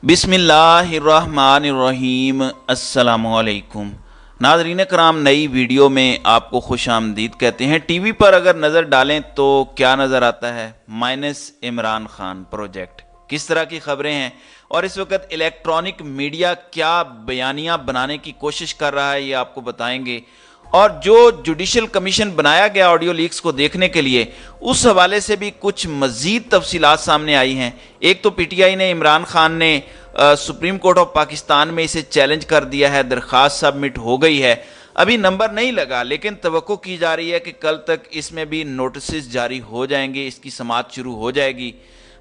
बिस्मिल्लाहिर्रहमानिर्रहीम। अस्सलामुअलैकुम नाज़रीन कराम, नई वीडियो में आपको खुश आमदीद कहते हैं। टीवी पर अगर नज़र डालें तो क्या नज़र आता है? Minus Imran Khan project. किस तरह की खबरें हैं और इस वक्त इलेक्ट्रॉनिक मीडिया क्या बयानियाँ बनाने की कोशिश कर रहा है, ये आपको बताएंगे। और जो जुडिशल कमीशन बनाया गया ऑडियो लीक्स को देखने के लिए, उस हवाले से भी कुछ मज़ीद तफसीलात सामने आई हैं। एक तो पीटीआई ने, इमरान खान ने सुप्रीम कोर्ट ऑफ पाकिस्तान में इसे चैलेंज कर दिया है, दरख्वास्त सबमिट हो गई है। अभी नंबर नहीं लगा, लेकिन तवक्को की जा रही है कि कल तक इसमें भी नोटिस जारी हो जाएंगे, इसकी समाअत शुरू हो जाएगी।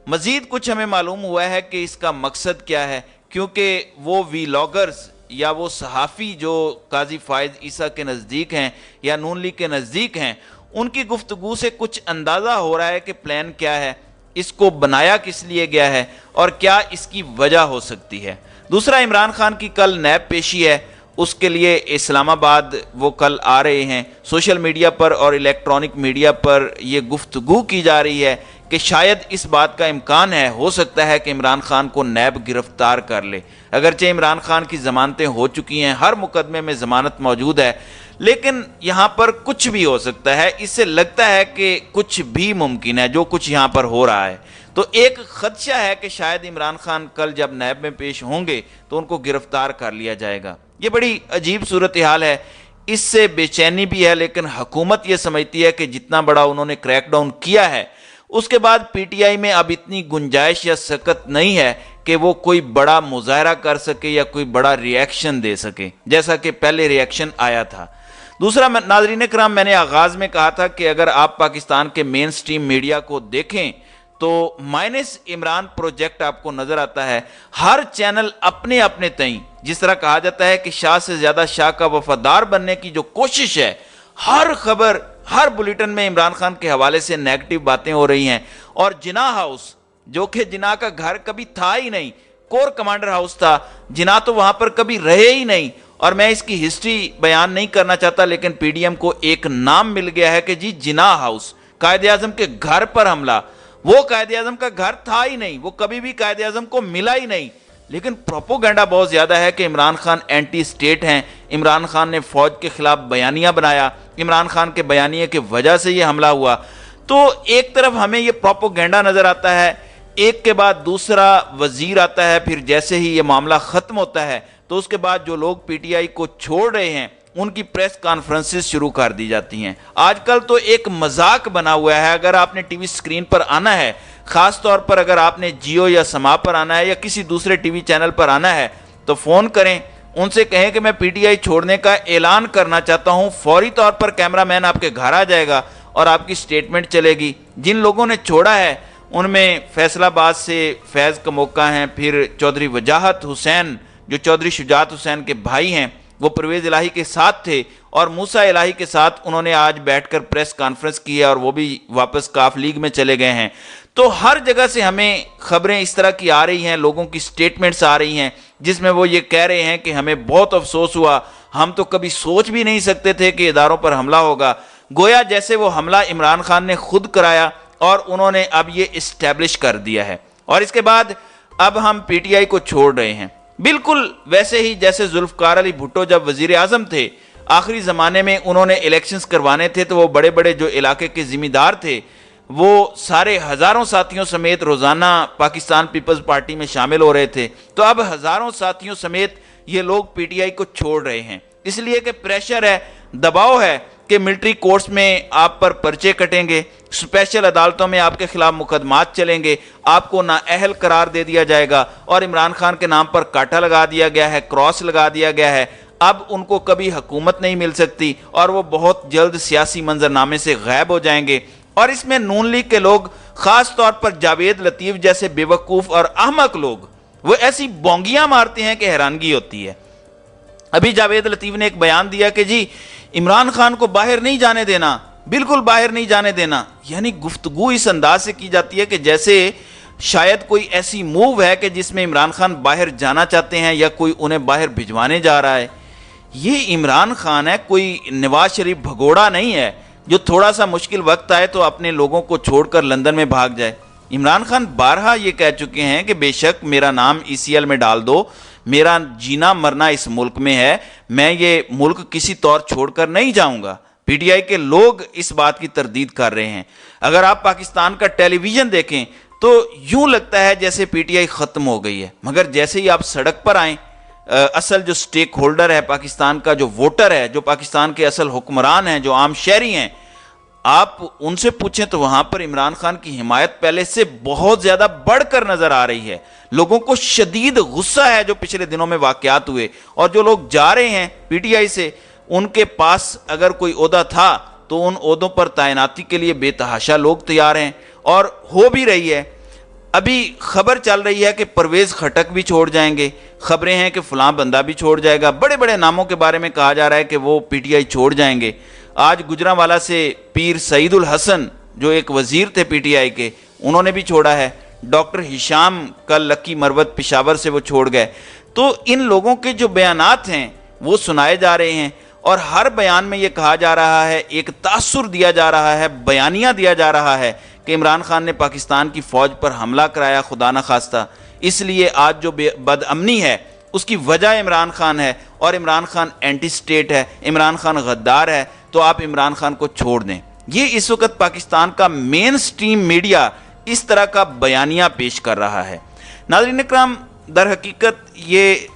मज़ीद कुछ हमें मालूम हुआ है कि इसका मकसद क्या है, क्योंकि वो वीलॉगर्स या वो सहाफ़ी जो काजी फायद ईसा के नज़दीक हैं या नून लीग के नज़दीक हैं, उनकी गुफ्तगू से कुछ अंदाज़ा हो रहा है कि प्लान क्या है, इसको बनाया किस लिए गया है और क्या इसकी वजह हो सकती है। दूसरा, इमरान खान की कल नैब पेशी है, उसके लिए इस्लामाबाद वो कल आ रहे हैं। सोशल मीडिया पर और इलेक्ट्रॉनिक मीडिया पर ये गुफ्तगू की जा रही है कि शायद इस बात का इम्कान है, हो सकता है कि इमरान खान को नैब गिरफ्तार कर ले। अगरचे इमरान खान की ज़मानतें हो चुकी हैं, हर मुकदमे में ज़मानत मौजूद है, लेकिन यहाँ पर कुछ भी हो सकता है। इससे लगता है कि कुछ भी मुमकिन है जो कुछ यहाँ पर हो रहा है। तो एक खदशा है कि शायद इमरान खान कल जब नैब में पेश होंगे तो उनको गिरफ्तार कर लिया जाएगा। ये बड़ी अजीब सूरत हाल है, इससे बेचैनी भी है, लेकिन हुकूमत ये समझती है कि जितना बड़ा उन्होंने क्रैकडाउन किया है, उसके बाद पीटीआई में अब इतनी गुंजाइश या सकत नहीं है कि वो कोई बड़ा मुजाहरा कर सके या कोई बड़ा रिएक्शन दे सके, जैसा कि पहले रिएक्शन आया था। दूसरा, नाज़रीन कराम, मैंने आगाज़ में कहा था कि अगर आप पाकिस्तान के मेन स्ट्रीम मीडिया को देखें तो माइनस इमरान प्रोजेक्ट आपको नज़र आता है। हर चैनल अपने अपने तई, जिस तरह कहा जाता है कि शाह से ज़्यादा शाह का वफादार बनने की जो कोशिश है, हर खबर, हर बुलेटिन में इमरान खान के हवाले से नेगेटिव बातें हो रही हैं। और जिना हाउस, जो कि जिना का घर कभी था ही नहीं, कोर कमांडर हाउस था, जिना तो वहां पर कभी रहे ही नहीं। और मैं इसकी हिस्ट्री बयान नहीं करना चाहता, लेकिन पीडीएम को एक नाम मिल गया है कि जी जिना हाउस, कायदे आजम के घर पर हमला। वो कायदे आजम का घर था ही नहीं, वो कभी भी कायदे आजम को मिला ही नहीं, लेकिन प्रोपोगंडा बहुत ज्यादा है कि इमरान खान एंटी स्टेट हैं, इमरान खान ने फौज के खिलाफ बयानिया बनाया, इमरान खान के बयानिए की वजह से ये हमला हुआ। तो एक तरफ हमें ये प्रोपोगंडा नजर आता है, एक के बाद दूसरा वजीर आता है, फिर जैसे ही ये मामला खत्म होता है तो उसके बाद जो लोग पीटीआई को छोड़ रहे हैं उनकी प्रेस कॉन्फ्रेंसेस शुरू कर दी जाती हैं। आजकल तो एक मजाक बना हुआ है, अगर आपने टीवी स्क्रीन पर आना है, खास तौर पर अगर आपने जियो या समा पर आना है या किसी दूसरे टीवी चैनल पर आना है, तो फोन करें, उनसे कहें कि मैं पीटीआई छोड़ने का ऐलान करना चाहता हूं। फौरी तौर पर कैमरामैन आपके घर आ जाएगा और आपकी स्टेटमेंट चलेगी। जिन लोगों ने छोड़ा है उनमें फैसलाबाद से फैज़ कमोका हैं, फिर चौधरी वजाहत हुसैन जो चौधरी शुजात हुसैन के भाई हैं, वो परवेज़ इलाही के साथ थे और मूसा इलाही के साथ उन्होंने आज बैठकर प्रेस कॉन्फ्रेंस की है और वो भी वापस काफ लीग में चले गए हैं। तो हर जगह से हमें खबरें इस तरह की आ रही हैं, लोगों की स्टेटमेंट्स आ रही हैं जिसमें वो ये कह रहे हैं कि हमें बहुत अफसोस हुआ, हम तो कभी सोच भी नहीं सकते थे कि इदारों पर हमला होगा। गोया जैसे वो हमला इमरान खान ने खुद कराया और उन्होंने अब ये इस्टेब्लिश कर दिया है। और इसके बाद अब हम पीटीआई को छोड़ रहे हैं, बिल्कुल वैसे ही जैसे जुल्फकार अली भुट्टो जब वजीर आजम थे, आखिरी ज़माने में उन्होंने इलेक्शंस करवाने थे तो वो बड़े बड़े जो इलाके के ज़िम्मेदार थे वो सारे हज़ारों साथियों समेत रोज़ाना पाकिस्तान पीपल्स पार्टी में शामिल हो रहे थे। तो अब हज़ारों साथियों समेत ये लोग पीटीआई को छोड़ रहे हैं, इसलिए कि प्रेशर है, दबाव है कि मिलिट्री कोर्ट्स में आप पर पर्चे कटेंगे, स्पेशल अदालतों में आपके खिलाफ मुकदमात चलेंगे, आपको नाअहल करार दे दिया जाएगा और इमरान खान के नाम पर कांटा लगा दिया गया है, क्रॉस लगा दिया गया है। अब उनको कभी हुकूमत नहीं मिल सकती और वो बहुत जल्द सियासी मंजरनामे से गायब हो जाएंगे। और इसमें नून लीग के लोग, खास तौर पर जावेद लतीफ जैसे बेवकूफ़ और अहमक लोग, वो ऐसी बोंगियां मारते हैं कि हैरानगी होती है। अभी जावेद लतीफ ने एक बयान दिया कि जी इमरान खान को बाहर नहीं जाने देना, बिल्कुल बाहर नहीं जाने देना। यानी गुफ्तगू इस अंदाज से की जाती है कि जैसे शायद कोई ऐसी मूव है कि जिसमें इमरान खान बाहर जाना चाहते हैं या कोई उन्हें बाहर भिजवाने जा रहा है। ये इमरान खान है, कोई नवाज शरीफ भगोड़ा नहीं है जो थोड़ा सा मुश्किल वक्त आए तो अपने लोगों को छोड़कर लंदन में भाग जाए। इमरान खान बारहा ये कह चुके हैं कि बेशक मेरा नाम ECL में डाल दो, मेरा जीना मरना इस मुल्क में है, मैं ये मुल्क किसी तौर छोड़कर नहीं जाऊंगा। PTI के लोग इस बात की तरदीद कर रहे हैं। अगर आप पाकिस्तान का टेलीविजन देखें तो यूं लगता है जैसे PTI खत्म हो गई है, मगर जैसे ही आप सड़क पर आए, असल जो स्टेक होल्डर है पाकिस्तान का, जो वोटर है, जो पाकिस्तान के असल हुक्मरान हैं, जो आम शहरी हैं, आप उनसे पूछें तो वहां पर इमरान खान की हिमायत पहले से बहुत ज्यादा बढ़कर नजर आ रही है। लोगों को शदीद गुस्सा है जो पिछले दिनों में वाकयात हुए, और जो लोग जा रहे हैं PTI से, उनके पास अगर कोई ओहदा था तो उन ओहदों पर तैनाती के लिए बेतहाशा लोग तैयार हैं, और हो भी रही है। अभी खबर चल रही है कि परवेज खटक भी छोड़ जाएंगे, खबरें हैं कि फलां बंदा भी छोड़ जाएगा, बड़े बड़े नामों के बारे में कहा जा रहा है कि वो PTI छोड़ जाएंगे। आज गुजरांवाला से पीर सईदुल हसन जो एक वजीर थे PTI के, उन्होंने भी छोड़ा है। डॉक्टर हिशाम कल लक्की मरवत पेशावर से वो छोड़ गए। तो इन लोगों के जो बयानात हैं वो सुनाए जा रहे हैं, और हर बयान में ये कहा जा रहा है, एक तासुर दिया जा रहा है, बयानिया दिया जा रहा है कि इमरान खान ने पाकिस्तान की फौज पर हमला कराया खुदा न खास्ता, इसलिए आज जो बदअमनी है उसकी वजह इमरान खान है, और इमरान खान एंटी स्टेट है, इमरान खान गद्दार है, तो आप इमरान खान को छोड़ दें। ये इस वक्त पाकिस्तान का मेन स्ट्रीम मीडिया इस तरह का बयानिया पेश कर रहा है। नाज़रीन इकराम, दर हकीकत ये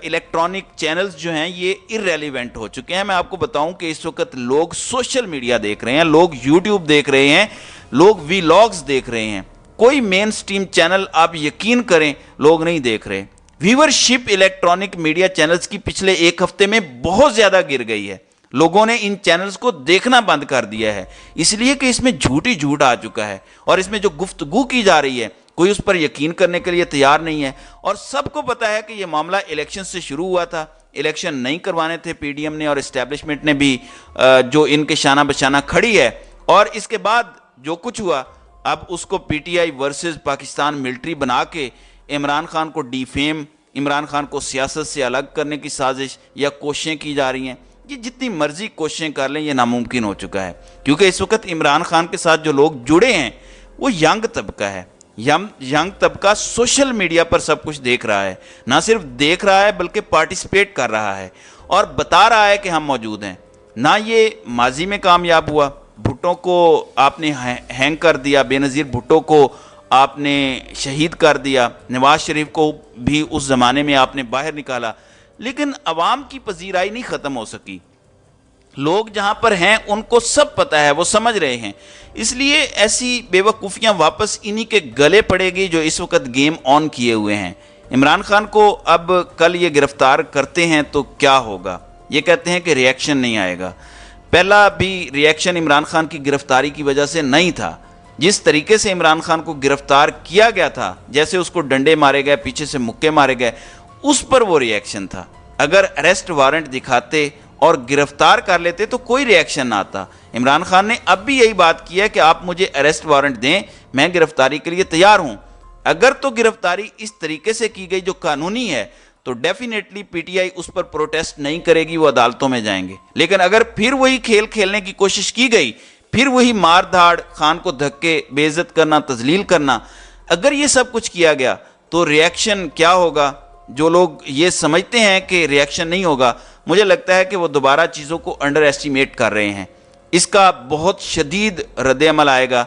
इलेक्ट्रॉनिक चैनल्स जो हैं ये इररेलेवेंट हो चुके हैं। मैं आपको बताऊं कि इस वक्त लोग सोशल मीडिया देख रहे हैं, लोग यूट्यूब देख रहे हैं, लोग वीलॉग्स देख रहे हैं। कोई मेन स्ट्रीम चैनल आप यकीन करें लोग नहीं देख रहे। व्यूअरशिप इलेक्ट्रॉनिक मीडिया चैनल्स की पिछले एक हफ्ते में बहुत ज़्यादा गिर गई है। लोगों ने इन चैनल्स को देखना बंद कर दिया है, इसलिए कि इसमें झूठ ही झूठ आ चुका है, और इसमें जो गुफ्तगू की जा रही है कोई उस पर यकीन करने के लिए तैयार नहीं है। और सबको पता है कि यह मामला इलेक्शन से शुरू हुआ था, इलेक्शन नहीं करवाने थे PDM ने और इस्टेब्लिशमेंट ने भी, जो इनके शाना बशाना खड़ी है। और इसके बाद जो कुछ हुआ, अब उसको PTI वर्सेस पाकिस्तान मिलिट्री बना के इमरान खान को डिफेम, इमरान खान को सियासत से अलग करने की साजिश या कोशिशें की जा रही हैं। ये जितनी मर्जी कोशिशें कर लें, ये नामुमकिन हो चुका है, क्योंकि इस वक्त इमरान खान के साथ जो लोग जुड़े हैं वो यंग तबका है। यंग तबका सोशल मीडिया पर सब कुछ देख रहा है, ना सिर्फ देख रहा है बल्कि पार्टिसिपेट कर रहा है और बता रहा है कि हम मौजूद हैं। ना ये माजी में कामयाब हुआ, भुट्टो को आपने हैंग कर दिया, बेनज़ीर भुट्टो को आपने शहीद कर दिया, नवाज शरीफ को भी उस ज़माने में आपने बाहर निकाला, लेकिन अवाम की पजीराई नहीं ख़त्म हो सकी। लोग जहां पर हैं उनको सब पता है, वो समझ रहे हैं, इसलिए ऐसी बेवकूफ़ियां वापस इन्हीं के गले पड़ेगी जो इस वक्त गेम ऑन किए हुए हैं। इमरान खान को अब कल ये गिरफ्तार करते हैं तो क्या होगा? ये कहते हैं कि रिएक्शन नहीं आएगा। पहला भी रिएक्शन इमरान खान की गिरफ्तारी की वजह से नहीं था। जिस तरीके से इमरान खान को गिरफ्तार किया गया था, जैसे उसको डंडे मारे गए, पीछे से मुक्के मारे गए, उस पर वो रिएक्शन था। अगर अरेस्ट वारंट दिखाते और गिरफ्तार कर लेते तो कोई रिएक्शन ना आता। इमरान खान ने अब भी यही बात की है कि आप मुझे अरेस्ट वारंट दें, मैं गिरफ्तारी के लिए तैयार हूं। अगर तो गिरफ्तारी इस तरीके से की गई जो कानूनी है तो डेफिनेटली PTI उस पर प्रोटेस्ट नहीं करेगी, वो अदालतों में जाएंगे। लेकिन अगर फिर वही खेल खेलने की कोशिश की गई, फिर वही मार धाड़, खान को धक्के, बेइज्जत करना, तजलील करना, अगर ये सब कुछ किया गया तो रिएक्शन क्या होगा? जो लोग ये समझते हैं कि रिएक्शन नहीं होगा, मुझे लगता है कि वो दोबारा चीज़ों को अंडर एस्टिमेट कर रहे हैं। इसका बहुत शदीद रद्द अमल आएगा।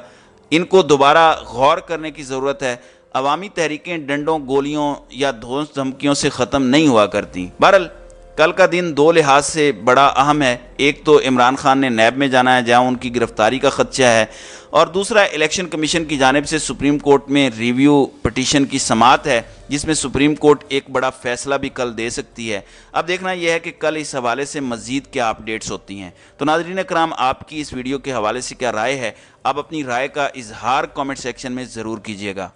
इनको दोबारा गौर करने की ज़रूरत है। अवामी तहरीकें डंडों, गोलियों या धौंस धमकियों से ख़त्म नहीं हुआ करती। बहरहाल कल का दिन दो लिहाज से बड़ा अहम है। एक तो इमरान खान ने नैब में जाना है जहां उनकी गिरफ्तारी का खदशा है, और दूसरा इलेक्शन कमीशन की जानिब से सुप्रीम कोर्ट में रिव्यू पटिशन की समाअत है जिसमें सुप्रीम कोर्ट एक बड़ा फैसला भी कल दे सकती है। अब देखना यह है कि कल इस हवाले से मज़ीद क्या अपडेट्स होती हैं। तो नाज़रीन कराम, आपकी इस वीडियो के हवाले से क्या राय है? आप अपनी राय का इजहार कमेंट सेक्शन में ज़रूर कीजिएगा।